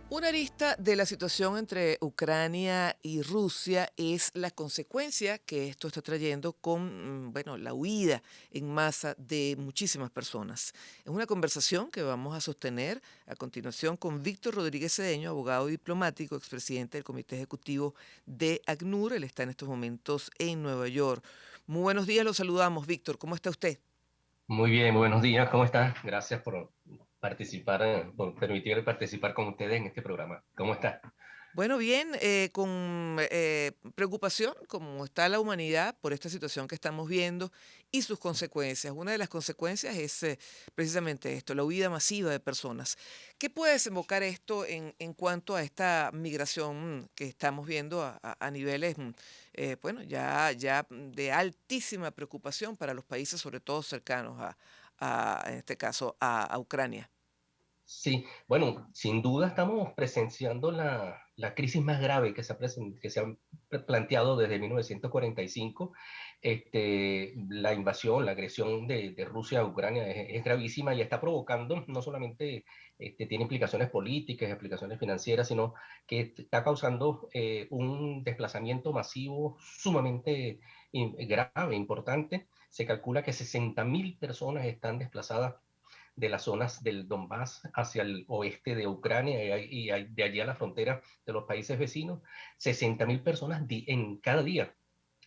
Una arista de la situación entre Ucrania y Rusia es la consecuencia que esto está trayendo con, bueno, la huida en masa de muchísimas personas. Es una conversación que vamos a sostener a continuación con Víctor Rodríguez Cedeño, abogado y diplomático, expresidente del Comité Ejecutivo de ACNUR. Él está en estos momentos en Nueva York. Muy buenos días, lo saludamos, Víctor. ¿Cómo está usted? Muy bien, buenos días, ¿cómo está? Gracias por participar, por permitirme participar con ustedes en este programa. ¿Cómo está? Bueno, bien, con preocupación, como está la humanidad por esta situación que estamos viendo y sus consecuencias. Una de las consecuencias es precisamente esto, la huida masiva de personas. ¿Qué puede desembocar esto en cuanto a esta migración que estamos viendo a niveles, bueno, ya de altísima preocupación para los países, sobre todo cercanos en este caso, a Ucrania? Sí, bueno, sin duda estamos presenciando la crisis más grave que se ha planteado desde 1945. La invasión, la agresión de Rusia a Ucrania es gravísima y está provocando, no solamente tiene implicaciones políticas, implicaciones financieras, sino que está causando un desplazamiento masivo sumamente grave, importante. Se calcula que 60.000 personas están desplazadas de las zonas del Donbass hacia el oeste de Ucrania de allí a la frontera de los países vecinos, 60.000 personas en cada día.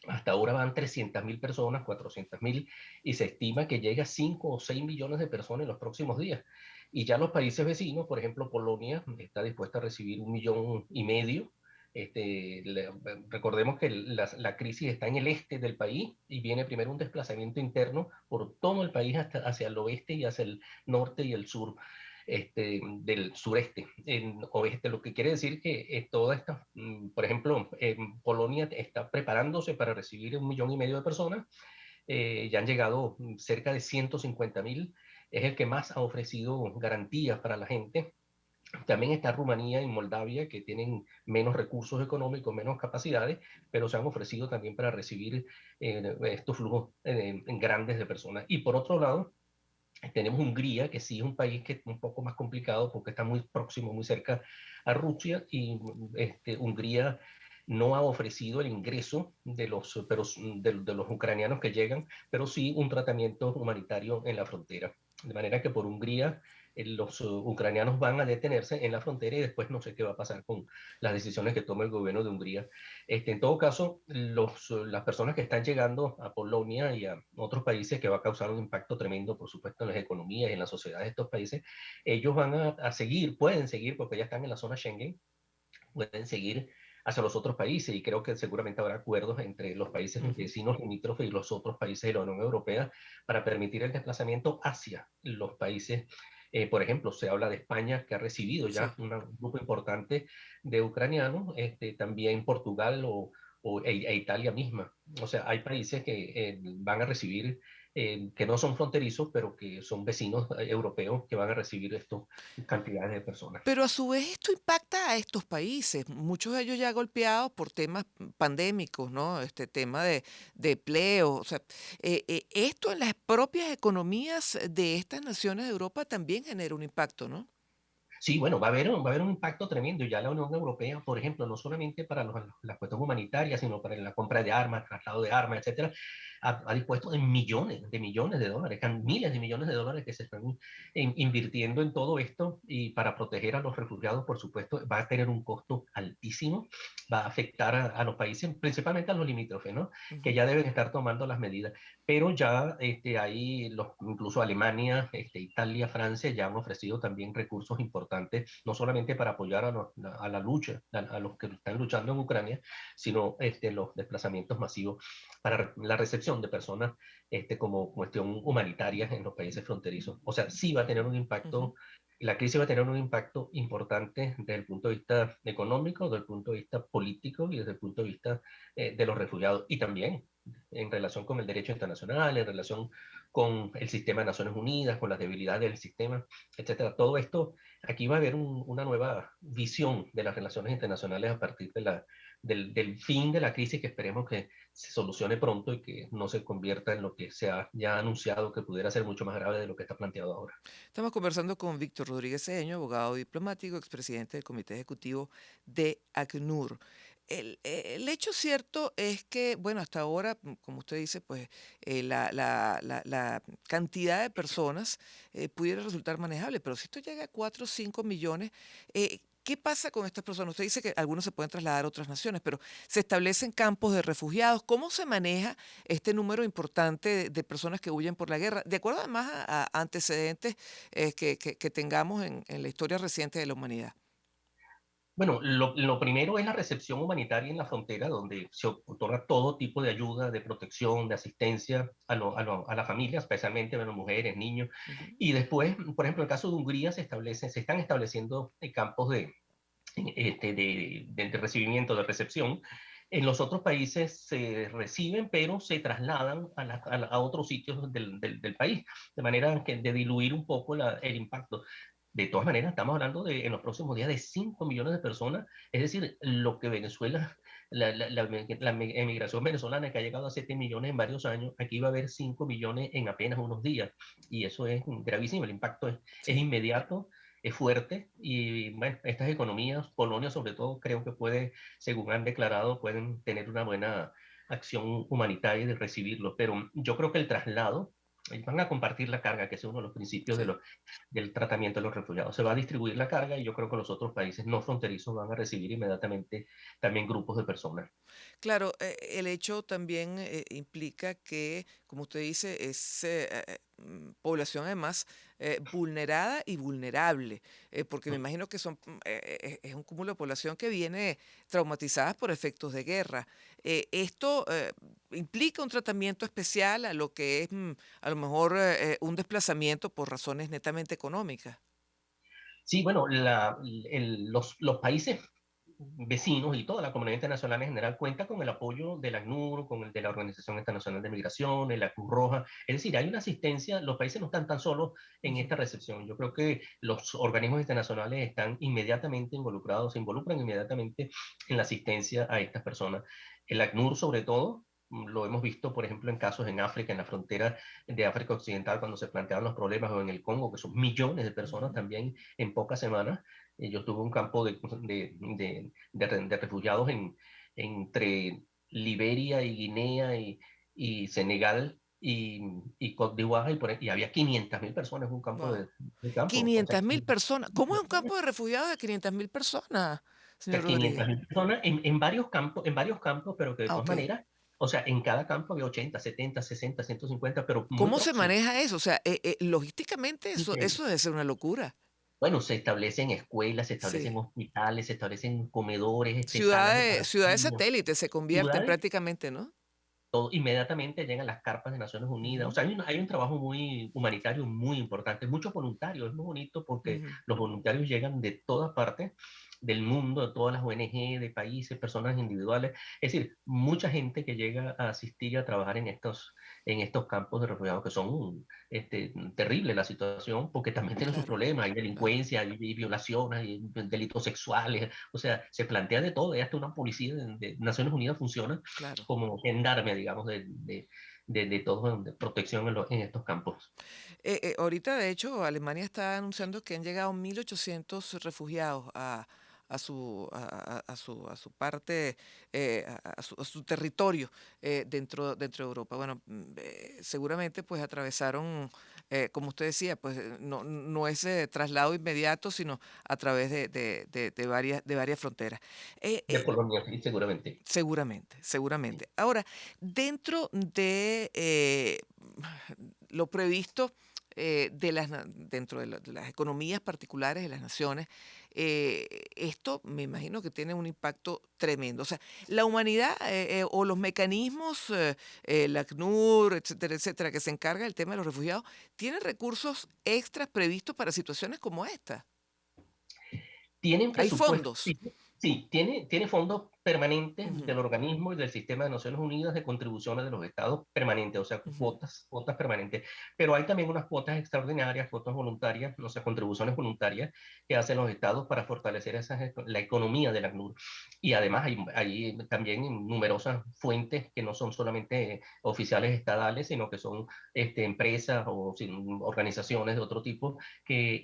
Hasta ahora van 300.000 personas, 400.000, y se estima que llega a 5 o 6 millones de personas en los próximos días. Y ya los países vecinos, por ejemplo, Polonia, está dispuesta a recibir 1,5 millones. Recordemos que la crisis está en el este del país y viene primero un desplazamiento interno por todo el país hasta hacia el oeste y hacia el norte y el sur del sureste, en oeste, lo que quiere decir que toda esta, por ejemplo, Polonia está preparándose para recibir 1,5 millones de personas, ya han llegado cerca de 150.000, es el que más ha ofrecido garantías para la gente. También está Rumanía y Moldavia, que tienen menos recursos económicos, menos capacidades, pero se han ofrecido también para recibir estos flujos grandes de personas. Y por otro lado, tenemos Hungría, que sí es un país que es un poco más complicado porque está muy próximo, muy cerca a Rusia, y Hungría no ha ofrecido el ingreso de los ucranianos que llegan, pero sí un tratamiento humanitario en la frontera. De manera que por Hungría los ucranianos van a detenerse en la frontera y después no sé qué va a pasar con las decisiones que tome el gobierno de Hungría. En todo caso, las personas que están llegando a Polonia y a otros países, que va a causar un impacto tremendo, por supuesto, en las economías y en la sociedad de estos países, ellos van a seguir, pueden seguir, porque ya están en la zona Schengen, pueden seguir hacia los otros países y creo que seguramente habrá acuerdos entre los países Ujú. vecinos limítrofes y los otros países de la Unión Europea para permitir el desplazamiento hacia los países. Por ejemplo, se habla de España, que ha recibido Sí. ya un grupo importante de ucranianos, también Portugal e Italia misma. O sea, hay países que van a recibir, que no son fronterizos, pero que son vecinos europeos que van a recibir estas cantidades de personas. Pero a su vez esto impacta a estos países, muchos de ellos ya golpeados por temas pandémicos, ¿no? Este tema de empleo, o sea, esto en las propias economías de estas naciones de Europa también genera un impacto, ¿no? Sí, bueno, va a haber un impacto tremendo. Ya la Unión Europea, por ejemplo, no solamente para las cuestiones humanitarias, sino para la compra de armas, traslado de armas, etcétera, ha dispuesto de millones de dólares, miles de millones de dólares que se están invirtiendo en todo esto y para proteger a los refugiados, por supuesto, va a tener un costo altísimo, va a afectar a los países, principalmente a los limítrofes, ¿no? Que Ujú. ya deben estar tomando las medidas. Pero ya incluso Alemania, Italia, Francia ya han ofrecido también recursos importantes, no solamente para apoyar a la lucha, a los que están luchando en Ucrania, sino los desplazamientos masivos para la recepción de personas como cuestión humanitaria en los países fronterizos. O sea, sí va a tener un Ujú. impacto. La crisis va a tener un impacto importante desde el punto de vista económico, desde el punto de vista político y desde el punto de vista de los refugiados. Y también en relación con el derecho internacional, en relación con el sistema de Naciones Unidas, con las debilidades del sistema, etcétera. Todo esto, aquí va a haber una nueva visión de las relaciones internacionales a partir del fin de la crisis, que esperemos que se solucione pronto y que no se convierta en lo que se ha ya anunciado, que pudiera ser mucho más grave de lo que está planteado ahora. Estamos conversando con Víctor Rodríguez Cedeño, abogado diplomático, expresidente del Comité Ejecutivo de ACNUR. El hecho cierto es que, bueno, hasta ahora, como usted dice, pues la cantidad de personas pudiera resultar manejable, pero si esto llega a 4 o 5 millones, ¿qué pasa con estas personas? Usted dice que algunos se pueden trasladar a otras naciones, pero se establecen campos de refugiados. ¿Cómo se maneja este número importante de personas que huyen por la guerra? De acuerdo además a antecedentes que tengamos en la historia reciente de la humanidad. Bueno, lo primero es la recepción humanitaria en la frontera, donde se otorga todo tipo de ayuda, de protección, de asistencia a las familias, especialmente a las mujeres, niños. Ujú. Y después, por ejemplo, en el caso de Hungría, se están estableciendo campos de recibimiento, de recepción. En los otros países se reciben, pero se trasladan a otros sitios del país, de manera que de diluir un poco el impacto. De todas maneras, estamos hablando de en los próximos días de 5 millones de personas, es decir, lo que Venezuela, la emigración venezolana que ha llegado a 7 millones en varios años, aquí va a haber 5 millones en apenas unos días, y eso es gravísimo, el impacto es Sí. inmediato, es fuerte, y bueno, estas economías, Polonia sobre todo, creo que puede, según han declarado, pueden tener una buena acción humanitaria de recibirlo, pero yo creo que el traslado, van a compartir la carga, que es uno de los principios Sí. del tratamiento de los refugiados. Se va a distribuir la carga y yo creo que los otros países no fronterizos van a recibir inmediatamente también grupos de personas. Claro, el hecho también implica que, como usted dice, es población además vulnerada y vulnerable, porque me imagino que es un cúmulo de población que viene traumatizada por efectos de guerra. Esto implica un tratamiento especial a lo que es a lo mejor un desplazamiento por razones netamente económicas. Sí, bueno, los países vecinos y toda la comunidad internacional en general cuenta con el apoyo del ACNUR, con el de la Organización Internacional de Migración, la Cruz Roja. Es decir, hay una asistencia, los países no están tan solos en Ujú. esta recepción. Yo creo que los organismos internacionales están inmediatamente involucrados, se involucran inmediatamente en la asistencia a estas personas. El ACNUR, sobre todo, lo hemos visto, por ejemplo, en casos en África, en la frontera de África Occidental, cuando se planteaban los problemas, o en el Congo, que son millones de personas Ujú. también en pocas semanas. Yo tuve un campo de refugiados entre Liberia y Guinea y Senegal y Côte d'Ivoire, y había 500.000 personas en un campo Wow. de campo. O sea, 500.000 personas. ¿Cómo es un campo de refugiados de 500.000 personas, señor Rodríguez? 500.000 personas en varios campos, pero que de Ah, todas ok. maneras, o sea, en cada campo había 80, 70, 60, 150, pero muy ¿Cómo se próximos. maneja eso? O sea, logísticamente Increíble. eso debe ser una locura. Bueno, se establecen escuelas, se establecen Sí. hospitales, se establecen comedores, salas para Ciudades niños, satélites se convierten ciudades. prácticamente, ¿no? Todo, inmediatamente llegan las carpas de Naciones Unidas. O Ujú, sea, hay un trabajo muy humanitario muy importante. Muchos voluntarios, es muy bonito porque ujú. los voluntarios llegan de todas partes del mundo, de todas las ONG, de países, personas individuales. Es decir, mucha gente que llega a asistir y a trabajar en estos campos de refugiados que son terrible la situación porque también tienen sus Claro, problemas. Hay claro. delincuencia, hay violaciones, hay delitos sexuales. O sea, se plantea de todo. Y hasta una policía de Naciones Unidas funciona Claro. como gendarme, digamos, de todo, de protección en estos campos. Ahorita, de hecho, Alemania está anunciando que han llegado 1.800 refugiados a su parte, a su territorio dentro de Europa. Bueno, seguramente pues atravesaron, como usted decía, pues no es traslado inmediato, sino a través de varias fronteras. Eh, De eh, Polonia, sí, seguramente. Seguramente, Sí. seguramente. Ahora, dentro de lo previsto dentro de las economías particulares de las naciones, esto me imagino que tiene un impacto tremendo. O sea, la humanidad o los mecanismos, la ACNUR, etcétera, etcétera, que se encarga del tema de los refugiados, tienen recursos extras previstos para situaciones como esta. Tienen Hay presupuesto, fondos. sí, sí, tiene fondos permanente Ujú, del organismo y del sistema de Naciones Unidas de contribuciones de los estados permanentes, o sea, ujú. cuotas permanentes. Pero hay también unas cuotas extraordinarias, cuotas voluntarias, o sea, contribuciones voluntarias que hacen los estados para fortalecer la economía del ACNUR. Y además hay también numerosas fuentes que no son solamente oficiales estadales, sino que son empresas o organizaciones de otro tipo que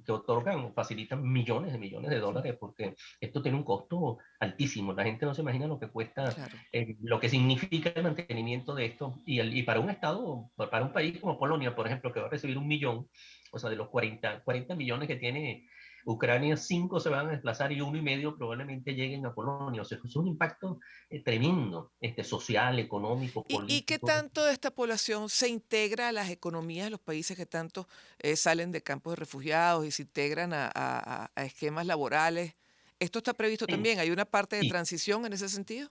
otorgan o facilitan millones de dólares, porque esto tiene un costo altísimo. La gente no se imagina lo que cuesta, Claro. lo que significa el mantenimiento de esto. Y para un estado, para un país como Polonia, por ejemplo, que va a recibir 1 millón, o sea, de los 40 millones que tiene Ucrania, 5 se van a desplazar y 1,5 probablemente lleguen a Polonia. O sea, es un impacto tremendo, social, económico, Y qué político. tanto de esta población se integra a las economías de los países que tanto salen de campos de refugiados y se integran a esquemas laborales? ¿Esto está previsto Sí, también? ¿Hay una parte de sí, transición en ese sentido?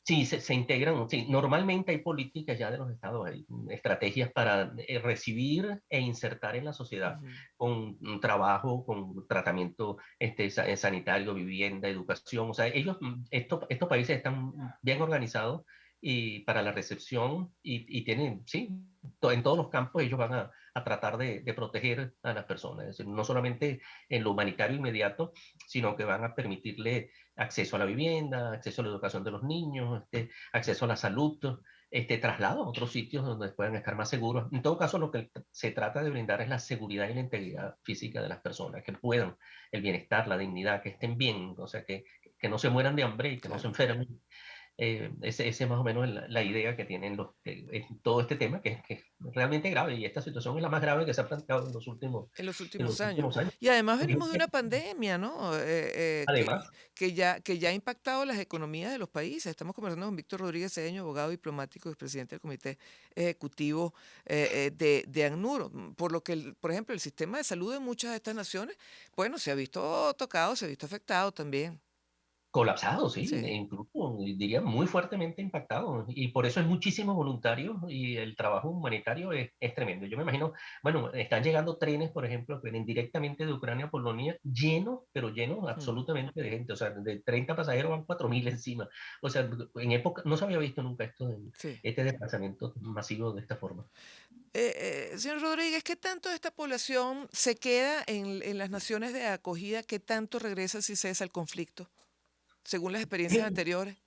sí, se integran. Sí, normalmente hay políticas ya de los estados, hay estrategias para recibir e insertar en la sociedad Ujú. con un trabajo, con tratamiento sanitario, vivienda, educación. O sea, estos países están bien organizados y para la recepción y tienen, sí, en todos los campos ellos van a tratar de proteger a las personas. Es decir, no solamente en lo humanitario inmediato, sino que van a permitirle acceso a la vivienda, acceso a la educación de los niños, acceso a la salud, traslado a otros sitios donde puedan estar más seguros. En todo caso, lo que se trata de brindar es la seguridad y la integridad física de las personas, que puedan el bienestar, la dignidad, que estén bien, o sea, que no se mueran de hambre y que no se Claro. enfermen. Ese es más o menos la idea que tienen todo este tema, que es realmente grave, y esta situación es la más grave que se ha planteado En los en últimos los años. últimos años. Y además venimos de una pandemia, ¿no? Además, Que ya ha impactado las economías de los países. Estamos conversando con Víctor Rodríguez Cedeño, abogado diplomático y presidente del Comité Ejecutivo de ACNUR. Por lo que, por ejemplo, el sistema de salud de muchas de estas naciones, bueno, se ha visto tocado, se ha visto afectado también. colapsado, sí, e Sí. incluso diría muy fuertemente impactado. Y por eso hay muchísimos voluntarios y el trabajo humanitario es tremendo. Yo me imagino, bueno, están llegando trenes, por ejemplo, que vienen directamente de Ucrania a Polonia, llenos, pero llenos Mm, absolutamente de gente. O sea, de 30 pasajeros van 4.000 encima. O sea, en época, no se había visto nunca sí. este desplazamiento masivo de esta forma. Señor Rodríguez, ¿qué tanto de esta población se queda en las naciones de acogida? ¿Qué tanto regresa si cesa el conflicto? Según las experiencias anteriores.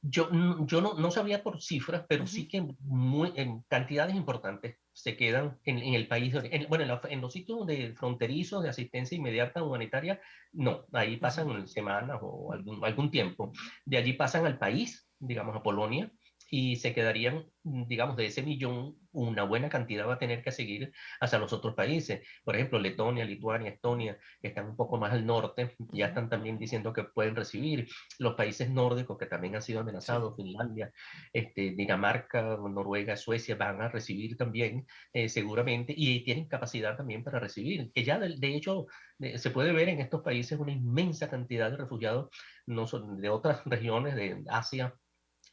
Yo no sabía por cifras, pero Ujú, sí que en cantidades importantes se quedan en el país. Bueno, en los sitios fronterizos de asistencia inmediata humanitaria, no, ahí ujú. pasan semanas o algún tiempo. De allí pasan al país, digamos a Polonia, y se quedarían, digamos, de ese millón, una buena cantidad va a tener que seguir hacia los otros países. Por ejemplo, Letonia, Lituania, Estonia, que están un poco más al norte, ya Ujú, están también diciendo que pueden recibir los países nórdicos que también han sido sí. amenazados, Finlandia, Dinamarca, Noruega, Suecia, van a recibir también seguramente y tienen capacidad también para recibir, que ya de hecho se puede ver en estos países una inmensa cantidad de refugiados no son de otras regiones de Asia,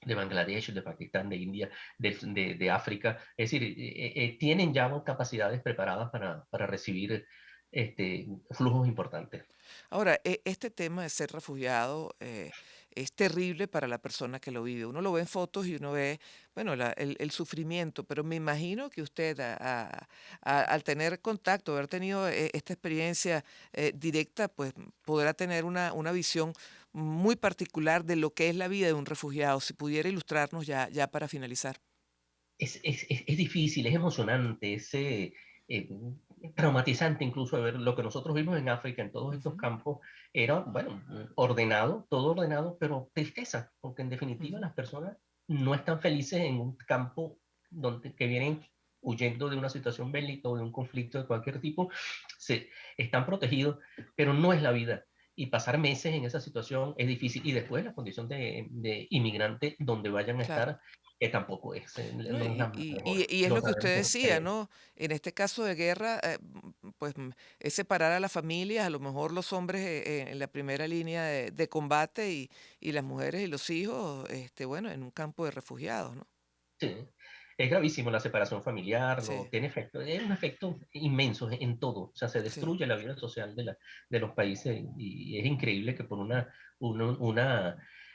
de Bangladesh, de Pakistán, de India, de África. Es decir, tienen ya capacidades preparadas para recibir flujos importantes. Ahora, este tema de ser refugiado es terrible para la persona que lo vive. Uno lo ve en fotos y uno ve, bueno, el sufrimiento, pero me imagino que usted al tener contacto, haber tenido esta experiencia directa, pues podrá tener una visión muy particular de lo que es la vida de un refugiado. Si pudiera ilustrarnos ya para finalizar. Es difícil, es emocionante, eh, traumatizante incluso ver lo que nosotros vimos en África, en todos estos Ujú, campos, era, bueno, ordenado, todo ordenado, pero tristeza, porque en definitiva ujú, las personas no están felices en un campo que vienen huyendo de una situación bélica o de un conflicto de cualquier tipo, se, están protegidos, pero no es la vida. Y pasar meses en esa situación es difícil. Y después la condición de inmigrante donde vayan a claro. estar que tampoco es, ¿No? no es la mejor. Y es No lo que usted sabemos cómo decía, creer. ¿no? En este caso de guerra, pues es separar a las familias, a lo mejor los hombres en la primera línea de combate y las mujeres y los hijos, bueno, en un campo de refugiados, ¿no? Sí. Es gravísimo la separación familiar, Sí, tiene efecto, es un efecto inmenso en todo. O sea, se sí. destruye la vida social de los países y es increíble que por una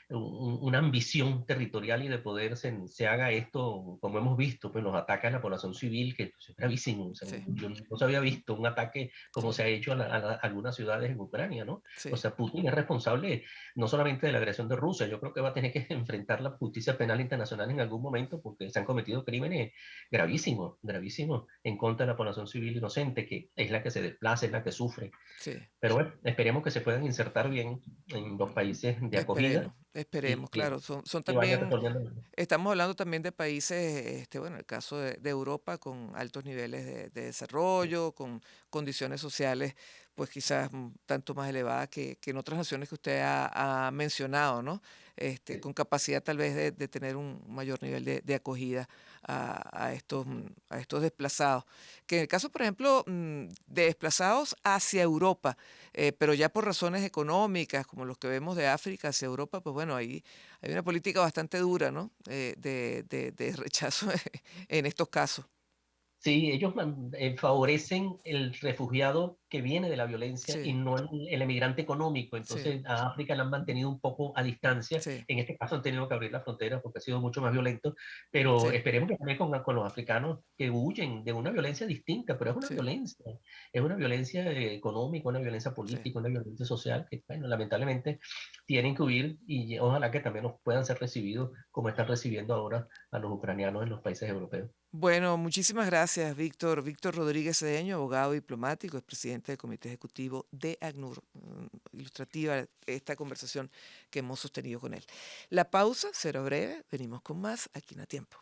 una ambición territorial y de poder se haga esto, como hemos visto, pues los ataques a la población civil, que pues, es gravísimo. O sea, Sí, yo no se había visto un ataque como sí, se ha hecho a algunas ciudades en Ucrania, ¿no? O sí. sea, Putin es responsable no solamente de la agresión de Rusia, yo creo que va a tener que enfrentar la justicia penal internacional en algún momento porque se han cometido crímenes gravísimos, gravísimos en contra de la población civil inocente, que es la que se desplaza, es la que sufre. Sí. Pero bueno, esperemos que se puedan insertar bien en los países de acogida Esperemos, esperemos, y claro. Son que vaya también, resolviendo. estamos hablando también de países, bueno, el caso de Europa con altos niveles de desarrollo, con condiciones sociales, pues quizás tanto más elevadas que en otras naciones que usted ha mencionado, ¿no? Con capacidad tal vez de tener un mayor nivel de acogida a estos desplazados. Que en el caso, por ejemplo, de desplazados hacia Europa, pero ya por razones económicas, como los que vemos de África hacia Europa, pues bueno, ahí hay una política bastante dura, ¿no? De rechazo en estos casos. Sí, ellos favorecen el refugiado que viene de la violencia y Sí, no el emigrante económico. sí, Entonces a África la han mantenido un poco a distancia. sí, En este caso han tenido que abrir las fronteras porque ha sido mucho más violento. Pero sí, esperemos que también con los africanos que huyen de una violencia distinta, pero es una sí, violencia. Es una violencia económica, una violencia sí. política, una violencia social que, bueno, lamentablemente tienen que huir y ojalá que también nos puedan ser recibidos como están recibiendo ahora a los ucranianos en los países europeos. Bueno, muchísimas gracias, Víctor. Víctor Rodríguez Cedeño, abogado diplomático, es presidente del Comité Ejecutivo de ACNUR. Ilustrativa esta conversación que hemos sostenido con él. La pausa será breve. Venimos con más aquí en A Tiempo.